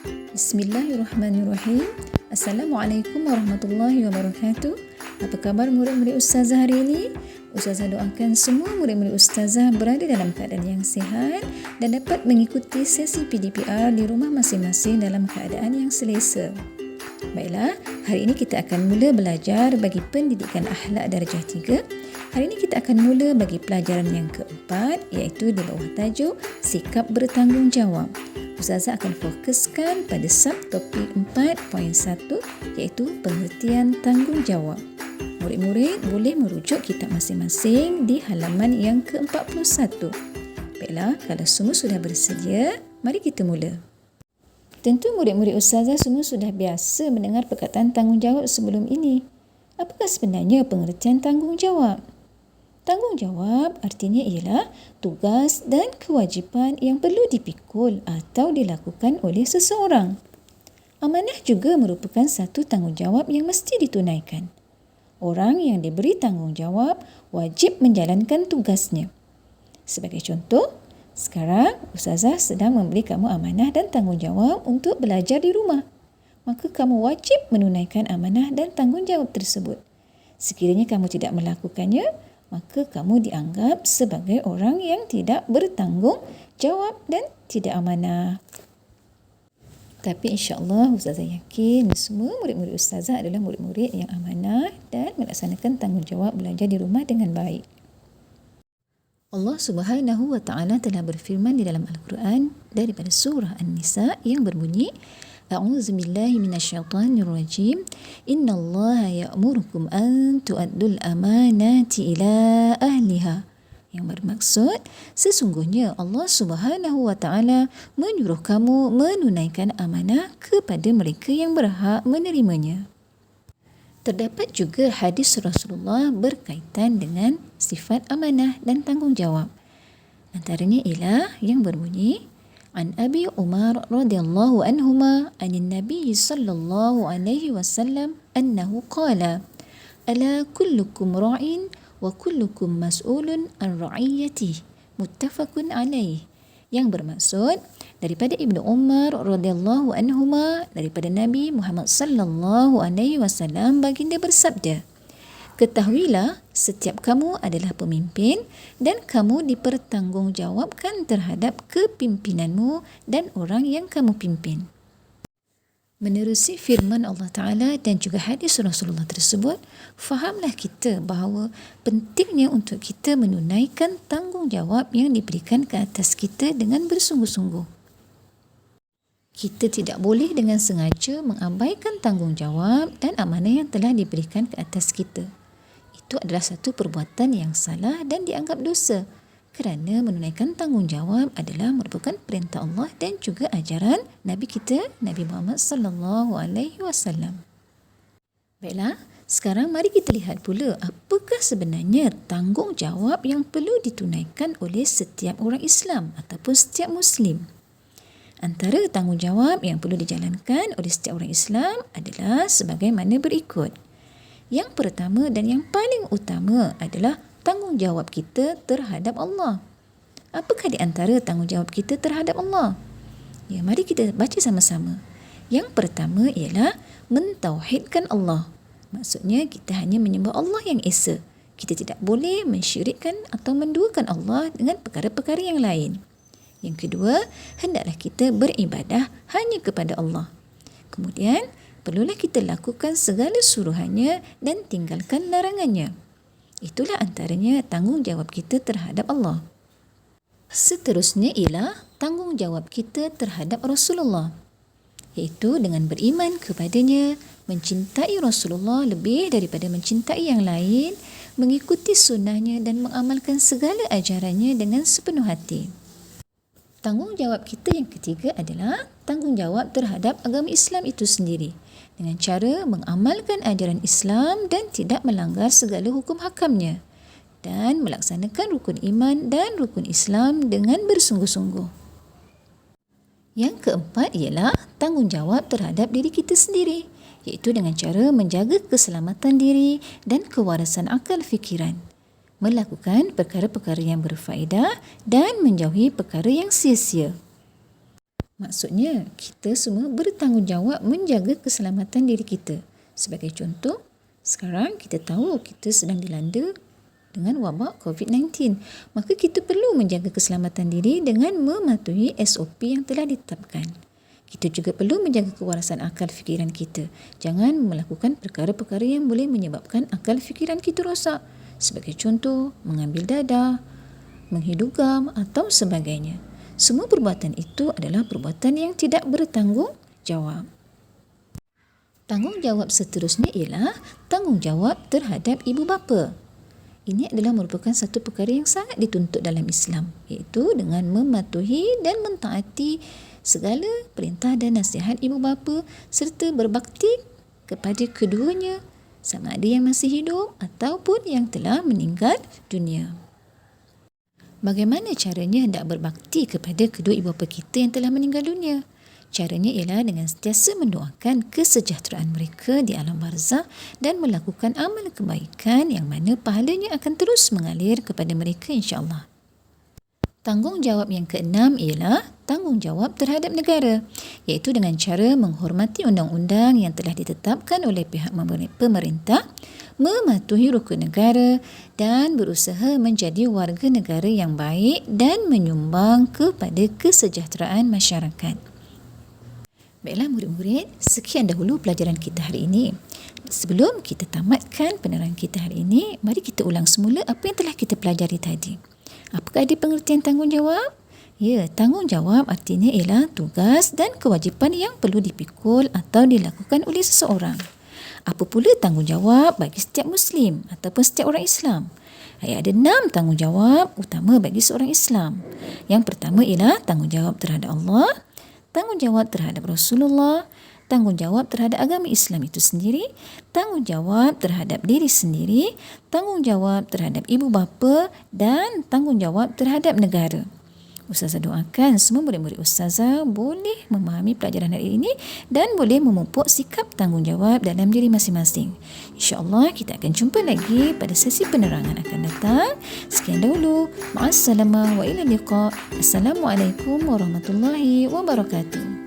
Bismillahirrahmanirrahim. Assalamualaikum warahmatullahi wabarakatuh. Apa khabar murid-murid Ustazah hari ini? Ustazah doakan semua murid-murid Ustazah berada dalam keadaan yang sihat dan dapat mengikuti sesi PDPR di rumah masing-masing dalam keadaan yang selesa. Baiklah, hari ini kita akan mula belajar bagi pendidikan akhlak darjah 3. Hari ini kita akan mula bagi pelajaran yang keempat, iaitu di bawah tajuk sikap bertanggungjawab. Ustazah akan fokuskan pada subtopik 4.1 iaitu pengertian tanggungjawab. Murid-murid boleh merujuk kitab masing-masing di halaman yang ke-41. Baiklah, kalau semua sudah bersedia, mari kita mula. Tentu murid-murid Ustazah semua sudah biasa mendengar perkataan tanggungjawab sebelum ini. Apakah sebenarnya pengertian tanggungjawab? Tanggungjawab artinya ialah tugas dan kewajipan yang perlu dipikul atau dilakukan oleh seseorang. Amanah juga merupakan satu tanggungjawab yang mesti ditunaikan. Orang yang diberi tanggungjawab wajib menjalankan tugasnya. Sebagai contoh, sekarang Ustazah sedang memberi kamu amanah dan tanggungjawab untuk belajar di rumah. Maka kamu wajib menunaikan amanah dan tanggungjawab tersebut. Sekiranya kamu tidak melakukannya, maka kamu dianggap sebagai orang yang tidak bertanggung jawab dan tidak amanah. Tapi insya-Allah Ustazah yakin semua murid-murid Ustazah adalah murid-murid yang amanah dan melaksanakan tanggungjawab belajar di rumah dengan baik. Allah Subhanahu wa taala telah berfirman di dalam Al-Quran daripada surah An-Nisa yang berbunyi, A'udzu billahi minasyaitonir rajim. Innallaha ya'murukum an tu'addul amanati ila ahliha. Yang bermaksud, sesungguhnya Allah Subhanahu wa taala menyuruh kamu menunaikan amanah kepada mereka yang berhak menerimanya. Terdapat juga hadis Rasulullah berkaitan dengan sifat amanah dan tanggungjawab. Antaranya ialah yang berbunyi, An Abi Umar radhiyallahu anhuma anin Nabi sallallahu alaihi wasallam annahu qala ala kullukum ra'in wa kullukum mas'ulun an ra'iyatihi muttafaqun alaih. Yang bermaksud daripada Ibnu Umar radhiyallahu anhuma daripada Nabi Muhammad sallallahu alaihi wasallam baginda bersabda, ketahuilah setiap kamu adalah pemimpin dan kamu dipertanggungjawabkan terhadap kepimpinanmu dan orang yang kamu pimpin. Menerusi firman Allah Ta'ala dan juga hadis Rasulullah tersebut, fahamlah kita bahawa pentingnya untuk kita menunaikan tanggungjawab yang diberikan ke atas kita dengan bersungguh-sungguh. Kita tidak boleh dengan sengaja mengabaikan tanggungjawab dan amanah yang telah diberikan ke atas kita. Itu adalah satu perbuatan yang salah dan dianggap dosa kerana menunaikan tanggungjawab adalah merupakan perintah Allah dan juga ajaran Nabi kita, Nabi Muhammad sallallahu alaihi wasallam. Baiklah, sekarang mari kita lihat pula apakah sebenarnya tanggungjawab yang perlu ditunaikan oleh setiap orang Islam ataupun setiap Muslim. Antara tanggungjawab yang perlu dijalankan oleh setiap orang Islam adalah sebagaimana berikut. Yang pertama dan yang paling utama adalah tanggungjawab kita terhadap Allah. Apakah di antara tanggungjawab kita terhadap Allah? Ya, mari kita baca sama-sama. Yang pertama ialah mentauhidkan Allah. Maksudnya kita hanya menyembah Allah yang esa. Kita tidak boleh mensyirikkan atau menduakan Allah dengan perkara-perkara yang lain. Yang kedua, hendaklah kita beribadah hanya kepada Allah. Kemudian, perlulah kita lakukan segala suruhannya dan tinggalkan larangannya. Itulah antaranya tanggungjawab kita terhadap Allah. Seterusnya ialah tanggungjawab kita terhadap Rasulullah, iaitu dengan beriman kepadanya, mencintai Rasulullah lebih daripada mencintai yang lain, mengikuti sunnahnya dan mengamalkan segala ajarannya dengan sepenuh hati. Tanggungjawab kita yang ketiga adalah tanggungjawab terhadap agama Islam itu sendiri dengan cara mengamalkan ajaran Islam dan tidak melanggar segala hukum hakamnya dan melaksanakan rukun iman dan rukun Islam dengan bersungguh-sungguh. Yang keempat ialah tanggungjawab terhadap diri kita sendiri, iaitu dengan cara menjaga keselamatan diri dan kewarasan akal fikiran. melakukan perkara-perkara yang berfaedah dan menjauhi perkara yang sia-sia. Maksudnya, kita semua bertanggungjawab menjaga keselamatan diri kita. Sebagai contoh, sekarang kita tahu kita sedang dilanda dengan wabak COVID-19. Maka kita perlu menjaga keselamatan diri dengan mematuhi SOP yang telah ditetapkan. Kita juga perlu menjaga kewarasan akal fikiran kita. Jangan melakukan perkara-perkara yang boleh menyebabkan akal fikiran kita rosak. Sebagai contoh, mengambil dadah, menghidugam atau sebagainya. Semua perbuatan itu adalah perbuatan yang tidak bertanggungjawab. Tanggungjawab seterusnya ialah tanggungjawab terhadap ibu bapa. Ini adalah merupakan satu perkara yang sangat dituntut dalam Islam, iaitu dengan mematuhi dan mentaati segala perintah dan nasihat ibu bapa serta berbakti kepada keduanya, sama ada yang masih hidup ataupun yang telah meninggal dunia. Bagaimana caranya hendak berbakti kepada kedua ibu bapa kita yang telah meninggal dunia? Caranya ialah dengan sentiasa mendoakan kesejahteraan mereka di alam barzakh dan melakukan amal kebaikan yang mana pahalanya akan terus mengalir kepada mereka insya-Allah. Tanggungjawab yang keenam ialah tanggungjawab terhadap negara, iaitu dengan cara menghormati undang-undang yang telah ditetapkan oleh pihak pemerintah, mematuhi rukun negara dan berusaha menjadi warga negara yang baik dan menyumbang kepada kesejahteraan masyarakat. Baiklah murid-murid, sekian dahulu pelajaran kita hari ini. Sebelum kita tamatkan penerangan kita hari ini, mari kita ulang semula apa yang telah kita pelajari tadi. Apakah ada pengertian tanggungjawab? Ya, tanggungjawab artinya ialah tugas dan kewajipan yang perlu dipikul atau dilakukan oleh seseorang. Apa pula tanggungjawab bagi setiap Muslim ataupun setiap orang Islam? Ada 6 tanggungjawab utama bagi seorang Islam. Yang pertama ialah tanggungjawab terhadap Allah, tanggungjawab terhadap Rasulullah, tanggungjawab terhadap agama Islam itu sendiri, tanggungjawab terhadap diri sendiri, tanggungjawab terhadap ibu bapa dan tanggungjawab terhadap negara. Ustazah doakan semua murid-murid Ustazah boleh memahami pelajaran hari ini dan boleh memupuk sikap tanggungjawab dalam diri masing-masing. InsyaAllah kita akan jumpa lagi pada sesi penerangan akan datang. Sekian dahulu. Ma'assalamah wa ila liqa. Assalamualaikum warahmatullahi wabarakatuh.